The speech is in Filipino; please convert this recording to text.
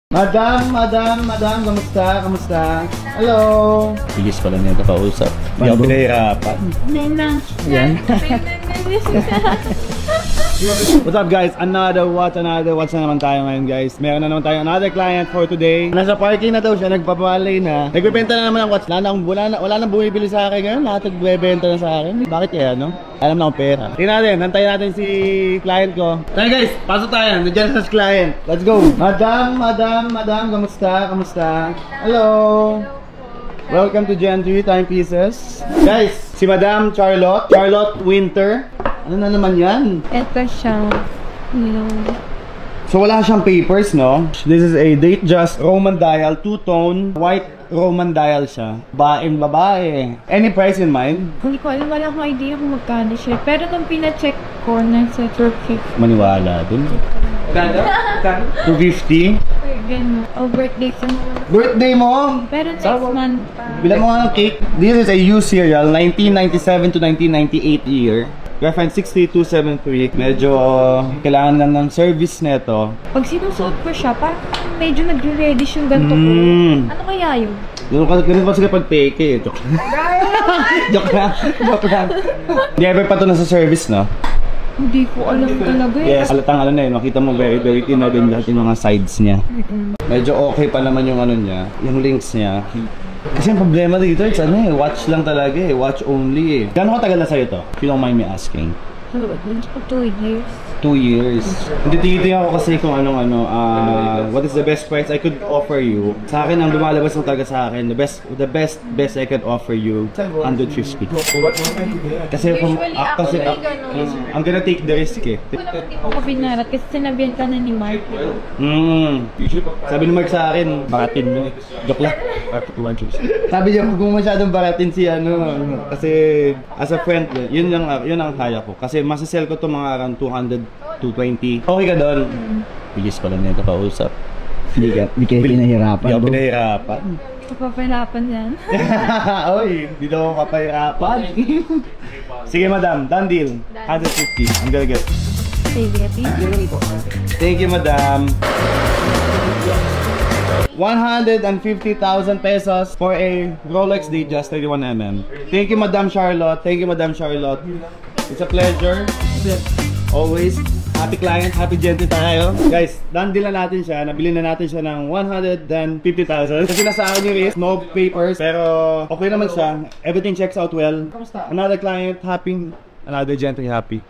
Madam, kamusta? Hello! Bilis pala nito kausap. Hindi ako pinahirapan. Yan. What's up guys? Another watch na naman tayo ngayon guys. Meron na naman tayo another client for today. Nasa parking na daw siya, nagpapalay na. Nagbebenta na naman ang watch. Wala nang bumibili sa akin ngayon. Lahat nagbebenta na sa akin. Bakit kaya no? Alam na akong pera. Tingnan natin, nantayin natin si client ko. Tayo guys, pasok tayo. Nandiyan sa client. Let's go. Madam, kamusta? Hello! Welcome to Gentry Timepieces. Guys, si Madam Charlotte Winter. Ano na naman yan? Ito siya. So wala siyang papers, no? This is a Datejust Roman dial, two-tone, white Roman dial siya. Babae. Any price in mind? Hindi ko alam, wala akong idea kung magkano siya. Pero nung pina-check ko, nasa 250. Maniwala dun. Kano? 250? Ganun. Oh, birthday ko. Birthday mo? Pero next month pa. Bilang mo nga ng cake. This is a used serial, 1997 to 1998 year. Reference 63273. Medyo kailangan lang ng service neto. Pag sinusuot ko siya, parang medyo nagre-reddish yung ganito ko. Ano kaya yun? Ganun kasi kapag peke eh. Joke lang. Hindi ever pa ito nasa service, no? Hindi ko alam talaga eh. Yes, alatang ano na eh. Makita mo very thin na din lahat yung mga sides niya. Medyo okay pa naman yung ano niya, yung links niya. Kasi ang problema dito, it's ano eh, watch lang talaga eh, watch only eh. Gano'ng katagal na sa'yo to? If you don't mind me asking. 2 years. 2 years. Hindi tinitingnan ko kasi kung what is the best price I could offer you. Sa akin, ang lumalabas mo talaga sa akin, the best I could offer you, 150. Kasi I'm gonna take the risk eh. Hindi ko pinarat kasi sinabihan ka na ni Mark. Sabi ni Mark sa akin, baratin mo. Joke lang. Sabi niya, kung masyadong baratin si kasi as a friend, yun ang kaya ko. Kasi masasell ko to mga around 200, 220. Okay ka doon? Bilis pala nito kausap. Hindi kayo pinahirapan. Hindi ako pinahirapan. Kapapahirapan yan. Oy, hindi daw ako kapahirapan. Sige madam, done deal. 150. I'm gonna get. Thank you madam. 150,000 pesos for a Rolex Datejust 31mm. Thank you Madam Charlotte. It's a pleasure. Always. Happy client, happy Gentry tayo. Guys, done deal na natin siya. Nabili na natin siya ng 150,000. Kasi nasa akin yung risk, no papers. Pero okay naman siya. Everything checks out well. Another client happy, another Gentry happy.